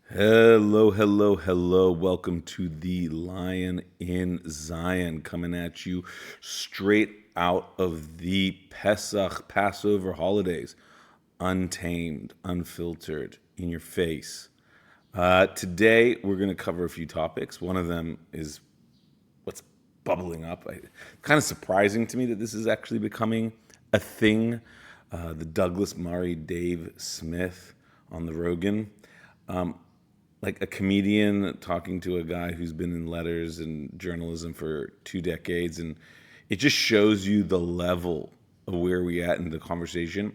Hello, hello, hello. Welcome to the Lion in Zion, coming at you straight out of the Passover holidays. Untamed, unfiltered, in your face. Today, we're going to cover a few topics. One of them is what's bubbling up. Kind of surprising to me that this is actually becoming a thing. The Douglas Murray, Dave Smith on the Rogan, like a comedian talking to a guy who's been in letters and journalism for 2 decades, and it just shows you the level of where we at in the conversation,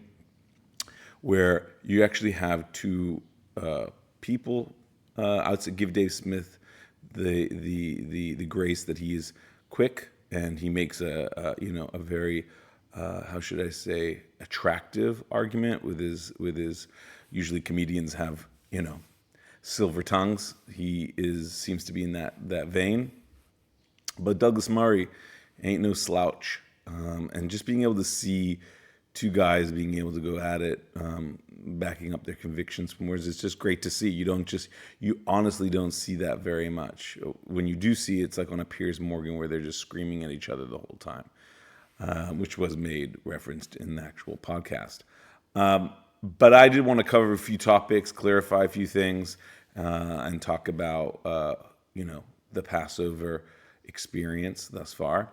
where you actually have two people. I would say give Dave Smith the grace that he is quick and he makes a very how should I say attractive argument with his usually comedians have silver tongues. He seems to be in that vein. But Douglas Murray ain't no slouch, and just being able to see two guys being able to go at it, backing up their convictions from words, it's just great to see. You honestly don't see that very much. When you do see it, it's like on a Piers Morgan where they're just screaming at each other the whole time, which was made referenced in the actual podcast. But I did want to cover a few topics, clarify a few things, and talk about the Passover experience thus far.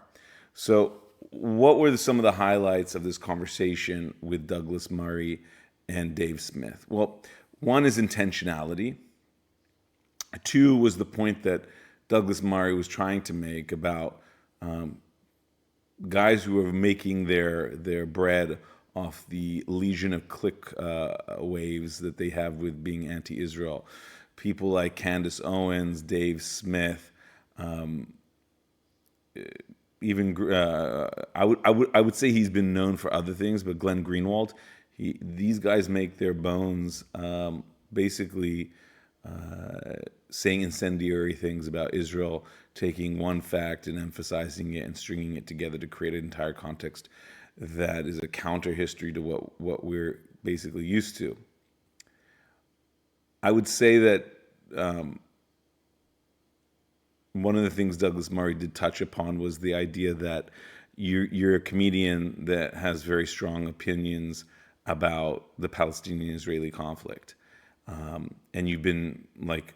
So, what were some of the highlights of this conversation with Douglas Murray and Dave Smith? Well, one is intentionality. Two was the point that Douglas Murray was trying to make about guys who are making their bread off the legion of click waves that they have with being anti-Israel. People like Candace Owens, Dave Smith, even I would say he's been known for other things, but Glenn Greenwald, these guys make their bones basically saying incendiary things about Israel, taking one fact and emphasizing it and stringing it together to create an entire context that is a counter history to what we're basically used to. I would say that one of the things Douglas Murray did touch upon was the idea that you're a comedian that has very strong opinions about the Palestinian-Israeli conflict. And you've been, like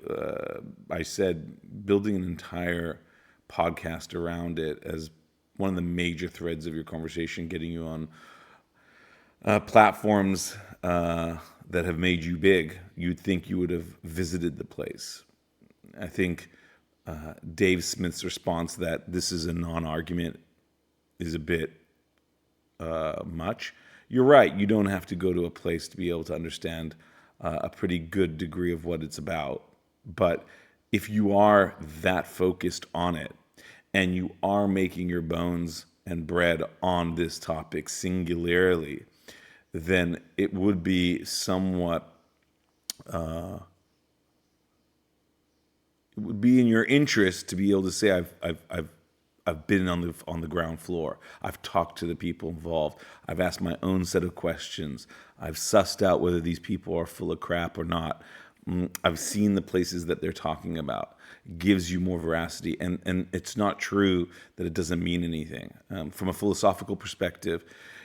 I said, building an entire podcast around it as one of the major threads of your conversation, getting you on platforms that have made you big. You'd think you would have visited the place. I think Dave Smith's response that this is a non-argument is a bit much. You're right. You don't have to go to a place to be able to understand a pretty good degree of what it's about. But if you are that focused on it, and you are making your bones and bread on this topic singularly, then it would be somewhat, it would be in your interest to be able to say, I've been on the ground floor. I've talked to the people involved. I've asked my own set of questions. I've sussed out whether these people are full of crap or not. I've seen the places that they're talking about. It gives you more veracity, and it's not true that it doesn't mean anything. From a philosophical perspective,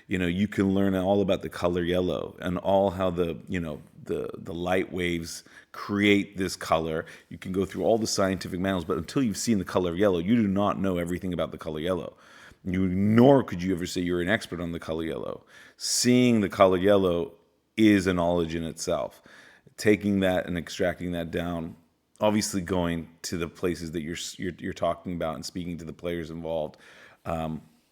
you can learn all about the color yellow and all how the light waves create this color. You can go through all the scientific manuals, but until you've seen the color yellow, you do not know everything about the color yellow. Nor could you ever say you're an expert on the color yellow. Seeing the color yellow is a knowledge in itself. Taking that and extracting that down, obviously going to the places that you're talking about and speaking to the players involved,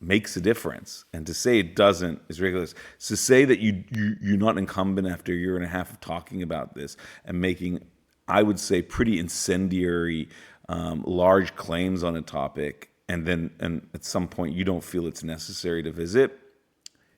makes a difference. And to say it doesn't is ridiculous. To say that you're not incumbent after a year and a half of talking about this and making, I would say, pretty incendiary, large claims on a topic, and at some point you don't feel it's necessary to visit,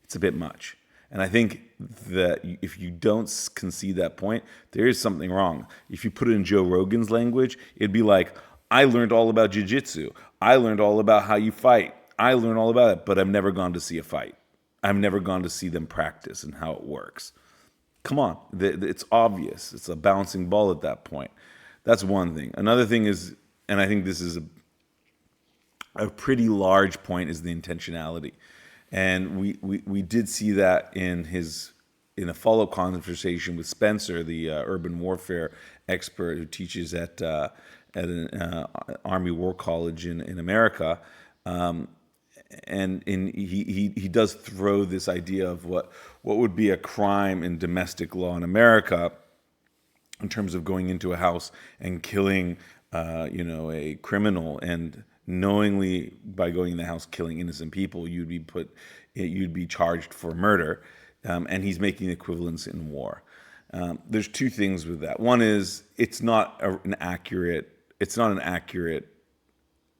it's a bit much. And I think that if you don't concede that point, there is something wrong. If you put it in Joe Rogan's language, it'd be like, I learned all about jiu-jitsu. I learned all about how you fight. I learned all about it, but I've never gone to see a fight. I've never gone to see them practice and how it works. come on, it's obvious. It's a bouncing ball at that point. That's one thing. Another thing is, and I think this is a pretty large point, is the intentionality. And we did see that in a follow-up conversation with Spencer, the urban warfare expert who teaches at an Army War College in America. And he does throw this idea of what would be a crime in domestic law in America in terms of going into a house and killing a criminal, and knowingly, by going in the house killing innocent people, you'd be charged for murder, and he's making equivalence in war. There's two things with that. One is it's not an accurate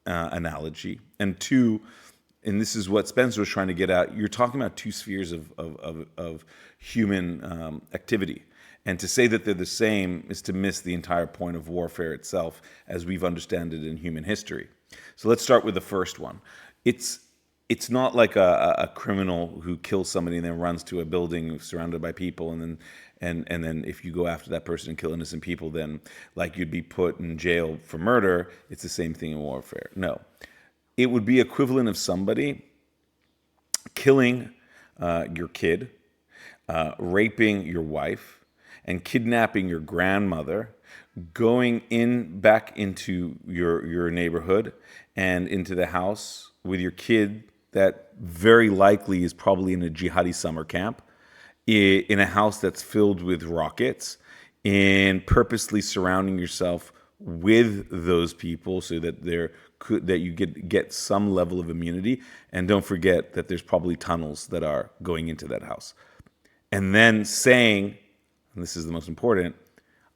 analogy, and two, and this is what Spencer was trying to get at, you're talking about two spheres of human activity. And to say that they're the same is to miss the entire point of warfare itself as we've understood it in human history. So let's start with the first one. It's not like a criminal who kills somebody and then runs to a building surrounded by people, and then if you go after that person and kill innocent people, then like you'd be put in jail for murder. It's the same thing in warfare. No. It would be equivalent of somebody killing your kid, raping your wife, and kidnapping your grandmother, going back into your neighborhood and into the house with your kid that very likely is probably in a jihadi summer camp, in a house that's filled with rockets, and purposely surrounding yourself with those people so that you get some level of immunity. And don't forget that there's probably tunnels that are going into that house. And then saying, and this is the most important,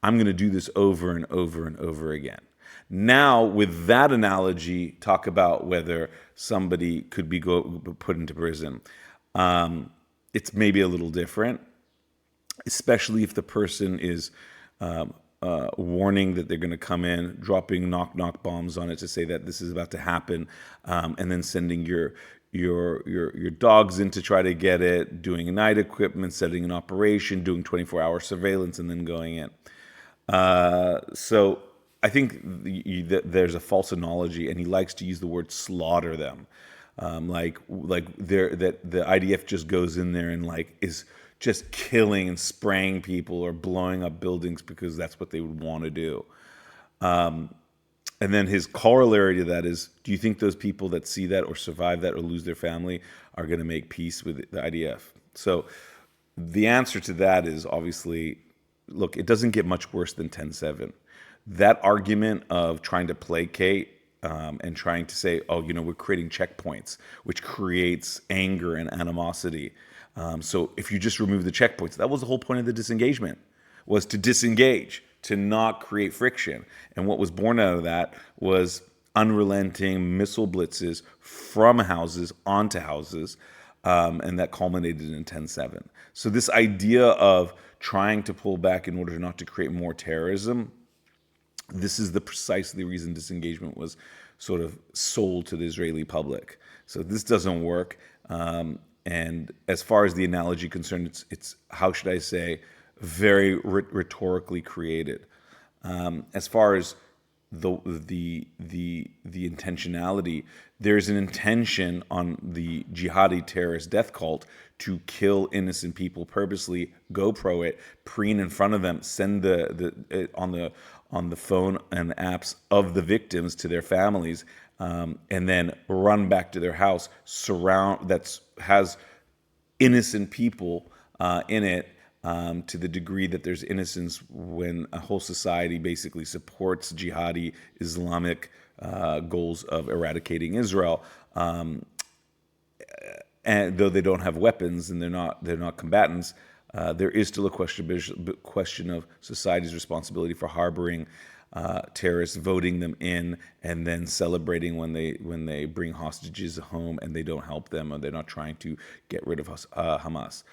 I'm going to do this over and over and over again. Now, with that analogy, talk about whether somebody could be put into prison. It's maybe a little different, especially if the person is warning that they're going to come in, dropping knock bombs on it to say that this is about to happen, and then sending your dogs in to try to get it, doing night equipment, setting an operation, doing 24-hour surveillance, and then going in. So I think there's a false analogy, and he likes to use the word slaughter them, that the IDF just goes in there and is just killing and spraying people or blowing up buildings because that's what they would want to do. And then his corollary to that is, do you think those people that see that or survive that or lose their family are going to make peace with the IDF? So the answer to that is obviously, look, it doesn't get much worse than 10-7. That argument of trying to placate and trying to say, we're creating checkpoints, which creates anger and animosity. So if you just remove the checkpoints, that was the whole point of the disengagement, was to disengage, to not create friction. And what was born out of that was unrelenting missile blitzes from houses onto houses, and that culminated in 10-7. So this idea of trying to pull back in order not to create more terrorism, this is precisely the reason disengagement was sort of sold to the Israeli public. So this doesn't work. And as far as the analogy concerned, it's how should I say, very rhetorically created. As far as the intentionality, there's an intention on the jihadi terrorist death cult to kill innocent people purposely, GoPro it, preen in front of them, send it on the phone and the apps of the victims to their families, and then run back to their house has innocent people in it, to the degree that there's innocence when a whole society basically supports jihadi Islamic goals of eradicating Israel, and though they don't have weapons and they're not combatants, there is still a question of society's responsibility for harboring terrorists, voting them in, and then celebrating when they bring hostages home and they don't help them, or they're not trying to get rid of Hamas.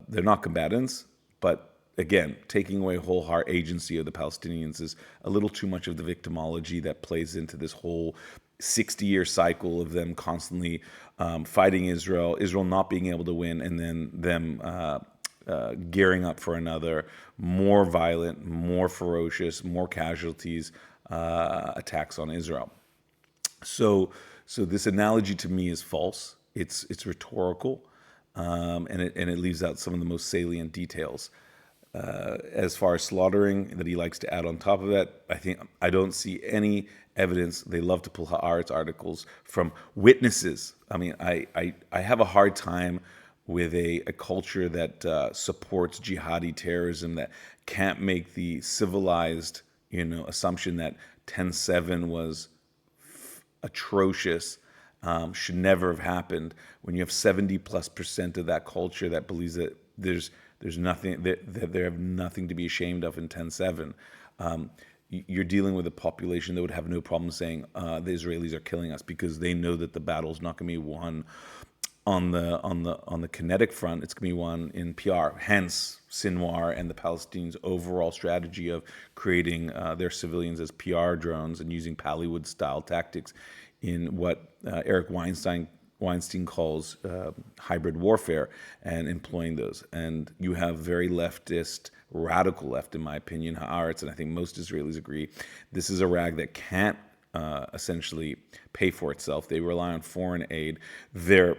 They're not combatants, but again, taking away whole heart agency of the Palestinians is a little too much of the victimology that plays into this whole 60-year cycle of them constantly fighting Israel not being able to win, and then them gearing up for another, more violent, more ferocious, more casualties attacks on Israel. So this analogy to me is false. It's rhetorical, and it leaves out some of the most salient details. As far as slaughtering that he likes to add on top of that, I don't see any evidence. They love to pull Haaretz articles from witnesses. I mean, I have a hard time with a culture that supports jihadi terrorism, that can't make the civilized, assumption that 10/7 was atrocious, should never have happened. When you have 70+% of that culture that believes that there's nothing, that they have nothing to be ashamed of in 10/7, you're dealing with a population that would have no problem saying the Israelis are killing us, because they know that the battle's not going to be won on the kinetic front. It's going to be won in PR. Hence, Sinwar and the Palestinians' overall strategy of creating their civilians as PR drones and using Pallywood-style tactics in what Eric Weinstein calls hybrid warfare, and employing those. And you have very leftist, radical left, in my opinion, Haaretz, and I think most Israelis agree, this is a rag that can't essentially pay for itself. They rely on foreign aid. Their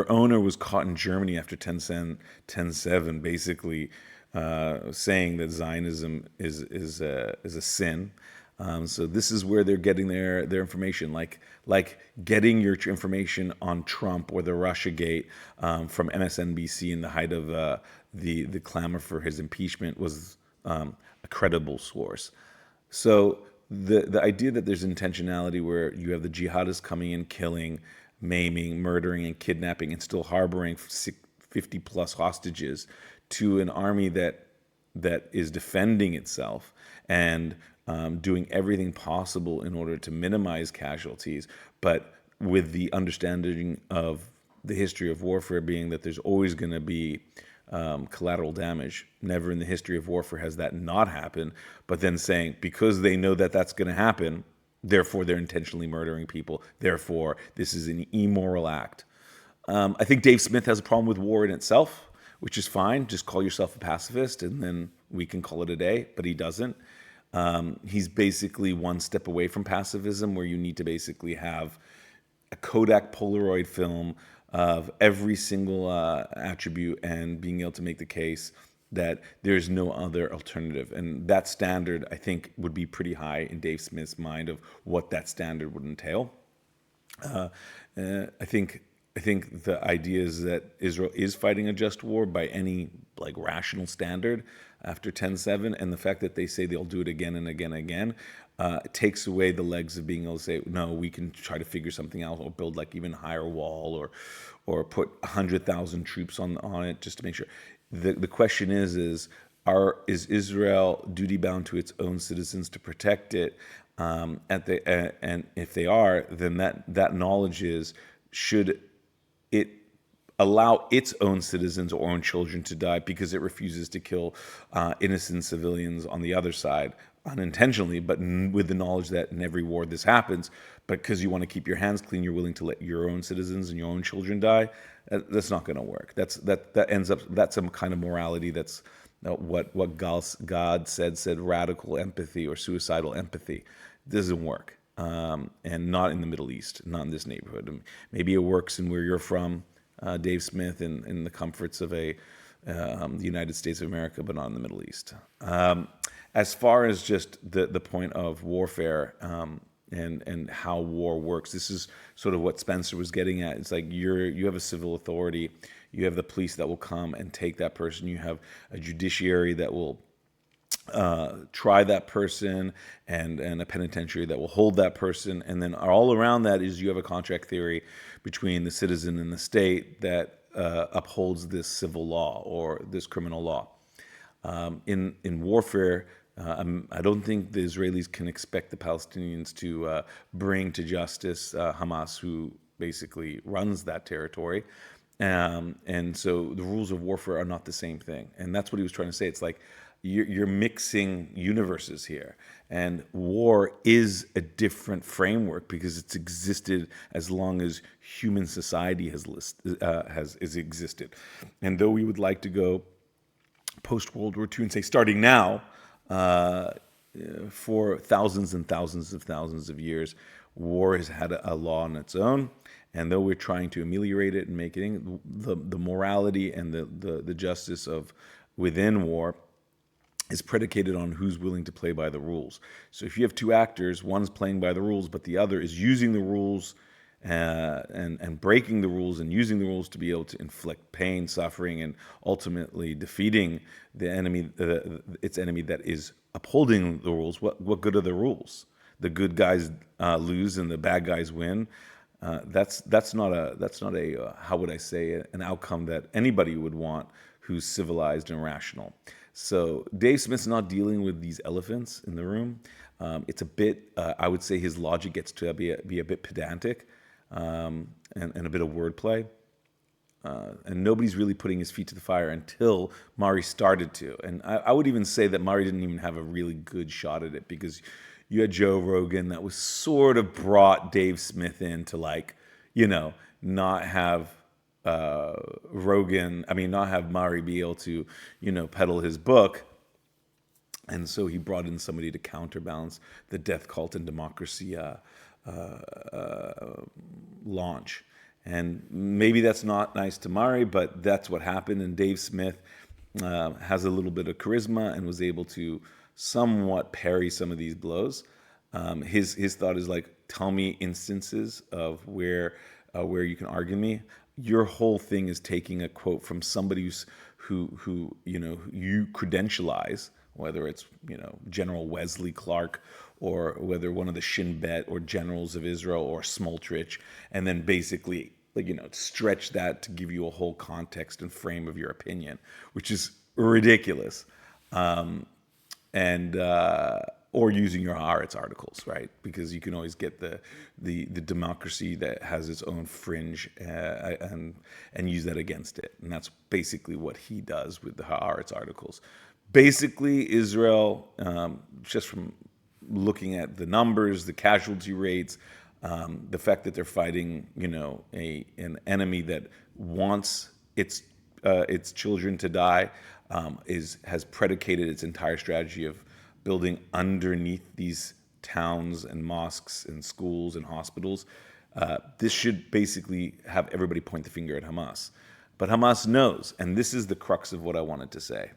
owner was caught in Germany after 10/7, basically saying that Zionism is a sin. So this is where they're getting their information, like getting your information on Trump or the Russiagate from MSNBC in the height of the clamor for his impeachment was a credible source. So the idea that there's intentionality where you have the jihadists coming in, killing, maiming, murdering, and kidnapping, and still harboring 50+ hostages, to an army that is defending itself and doing everything possible in order to minimize casualties, but with the understanding of the history of warfare being that there's always going to be collateral damage. Never in the history of warfare has that not happened, but then saying, because they know that that's going to happen, therefore they're intentionally murdering people, therefore this is an immoral act. I think Dave Smith has a problem with war in itself, which is fine. Just call yourself a pacifist and then we can call it a day, but he doesn't. He's basically one step away from pacifism, where you need to basically have a Kodak Polaroid film of every single attribute and being able to make the case that there's no other alternative. And that standard, I think, would be pretty high in Dave Smith's mind of what that standard would entail. I think the idea is that Israel is fighting a just war by any rational standard after 10/7, and the fact that they say they'll do it again and again and again takes away the legs of being able to say, no, we can try to figure something out, or build even higher wall, or put 100,000 troops on it just to make sure. The question is Israel duty bound to its own citizens to protect it? And if they are, then that knowledge is, should it allow its own citizens or own children to die because it refuses to kill innocent civilians on the other side, unintentionally, but with the knowledge that in every war this happens, but because you want to keep your hands clean, you're willing to let your own citizens and your own children die? That's not going to work. That's some kind of morality that's what God said radical empathy or suicidal empathy. It doesn't work, and not in the Middle East, not in this neighborhood. Maybe it works in where you're from, Dave Smith, in the comforts of the United States of America, but not in the Middle East. As far as just the point of warfare and how war works, this is sort of what Spencer was getting at. It's like you have a civil authority, you have the police that will come and take that person, you have a judiciary that will try that person, and a penitentiary that will hold that person, and then all around that is you have a contract theory between the citizen and the state that upholds this civil law or this criminal law. In warfare, I don't think the Israelis can expect the Palestinians to bring to justice Hamas, who basically runs that territory. And so the rules of warfare are not the same thing. And that's what he was trying to say. It's like, you're mixing universes here, and war is a different framework because it's existed as long as human society has existed. And though we would like to go post World War II and say starting now, uh, for thousands and thousands of years, war has had a law on its own. And though we're trying to ameliorate it and make it the morality and the justice of within war is predicated on who's willing to play by the rules. So if you have two actors, one's playing by the rules, but the other is using the rules and breaking the rules and using the rules to be able to inflict pain, suffering, and ultimately defeating the enemy, its enemy that is upholding the rules. What good are the rules? The good guys lose and the bad guys win. That's not a how would I say it, an outcome that anybody would want who's civilized and rational. So Dave Smith's not dealing with these elephants in the room. It's a bit, I would say, his logic gets to be a bit pedantic, and a bit of wordplay. And nobody's really putting his feet to the fire until Mari started to. And I would even say that Mari didn't even have a really good shot at it, because you had Joe Rogan that was sort of brought Dave Smith in to, like, not have not have Mari be able to, peddle his book. And so he brought in somebody to counterbalance the death cult and democracy launch. And maybe that's not nice to Mari, but that's what happened. And Dave Smith has a little bit of charisma and was able to somewhat parry some of these blows. His thought is like, tell me instances of where you can argue me. Your whole thing is taking a quote from somebody who you credentialize, whether it's General Wesley Clark, or whether one of the Shin Bet or generals of Israel, or Smoltrich, and then basically stretch that to give you a whole context and frame of your opinion, which is ridiculous. Or using your Haaretz articles, right? Because you can always get the democracy that has its own fringe and use that against it. And that's basically what he does with the Haaretz articles. Basically, Israel, just from looking at the numbers, the casualty rates, the fact that they're fighting, an enemy that wants its children to die, has predicated its entire strategy of building underneath these towns and mosques and schools and hospitals. This should basically have everybody point the finger at Hamas. But Hamas knows, and this is the crux of what I wanted to say.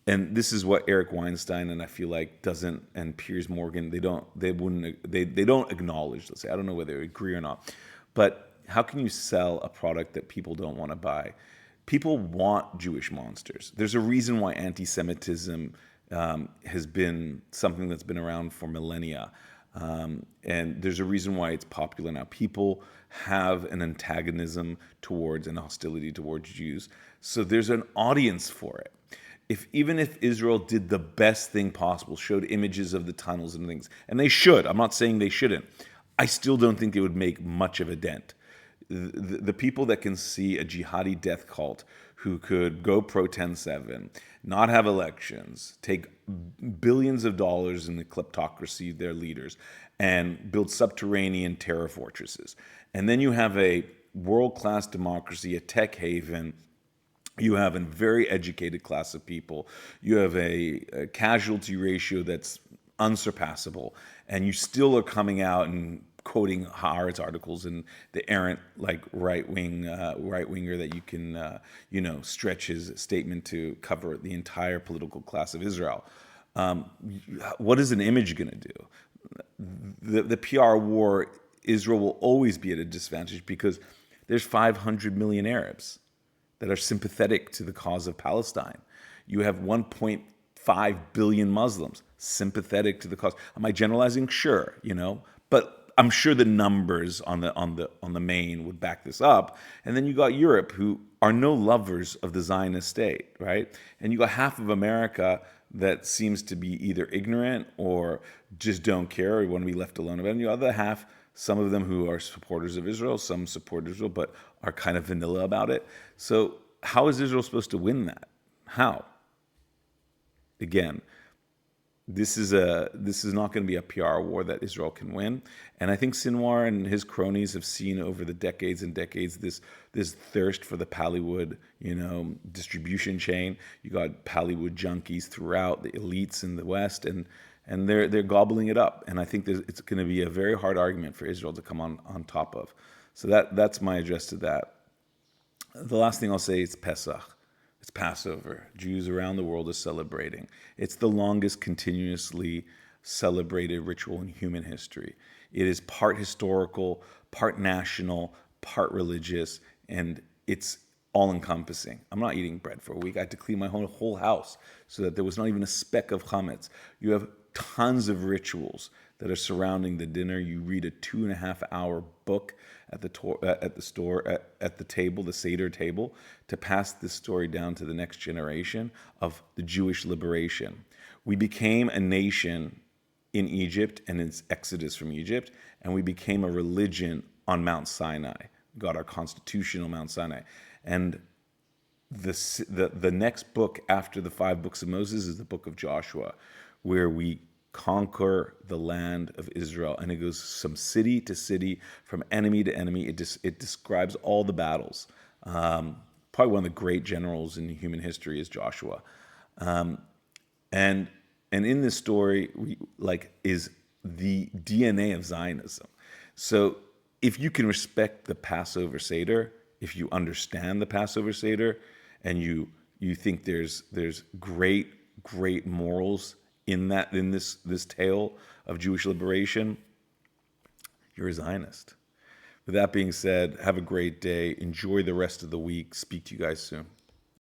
And this is what Eric Weinstein and I feel like doesn't, and Piers Morgan, they don't acknowledge, let's say. I don't know whether they agree or not. But how can you sell a product that people don't want to buy? People want Jewish monsters. There's a reason why anti-Semitism has been something that's been around for millennia. And there's a reason why it's popular now. People have an antagonism towards and hostility towards Jews. So there's an audience for it. Even if Israel did the best thing possible, showed images of the tunnels and things, and they should, I'm not saying they shouldn't, I still don't think it would make much of a dent. The people that can see a jihadi death cult who could go pro 10-7, not have elections, take billions of dollars in the kleptocracy of their leaders, and build subterranean terror fortresses. And then you have a world-class democracy, a tech haven. You have a very educated class of people. You have a casualty ratio that's unsurpassable. And you still are coming out and quoting Haaretz articles and the errant right-winger that you can stretch his statement to cover the entire political class of Israel. What is an image going to do? The PR war, Israel will always be at a disadvantage because there's 500 million Arabs that are sympathetic to the cause of Palestine. You have 1.5 billion Muslims sympathetic to the cause. Am I generalizing? Sure, but I'm sure the numbers on the main would back this up. And then you got Europe, who are no lovers of the Zionist state, right? And you got half of America that seems to be either ignorant or just don't care or want to be left alone about it. And the other half, some of them who are supporters of Israel, some support Israel, but are kind of vanilla about it. So how is Israel supposed to win that? How? again, this is not going to be a PR war that Israel can win. And I think Sinwar and his cronies have seen over the decades and decades this thirst for the Pallywood, distribution chain. You got Pallywood junkies throughout, the elites in the West, and they're gobbling it up. And I think it's going to be a very hard argument for Israel to come on top of. So that's my address to that. The last thing I'll say is Pesach. It's Passover. Jews around the world are celebrating. It's the longest continuously celebrated ritual in human history. It is part historical, part national, part religious, and it's all-encompassing. I'm not eating bread for a week. I had to clean my whole house so that there was not even a speck of chametz. You have tons of rituals that are surrounding the dinner. You read a 2.5-hour book at the table, the Seder table, to pass this story down to the next generation of the Jewish liberation. We became a nation in Egypt and its exodus from Egypt, and we became a religion on Mount Sinai. We got our constitution on Mount Sinai. And the next book after the 5 books of Moses is the book of Joshua, where we conquer the land of Israel. And it goes from city to city, from enemy to enemy. It describes all the battles. Probably one of the great generals in human history is Joshua. And in this story, is the DNA of Zionism. So if you can respect the Passover Seder, if you understand the Passover Seder, and you think there's great morals in this tale of Jewish liberation, you're a Zionist. With that being said, have a great day. Enjoy the rest of the week. Speak to you guys soon.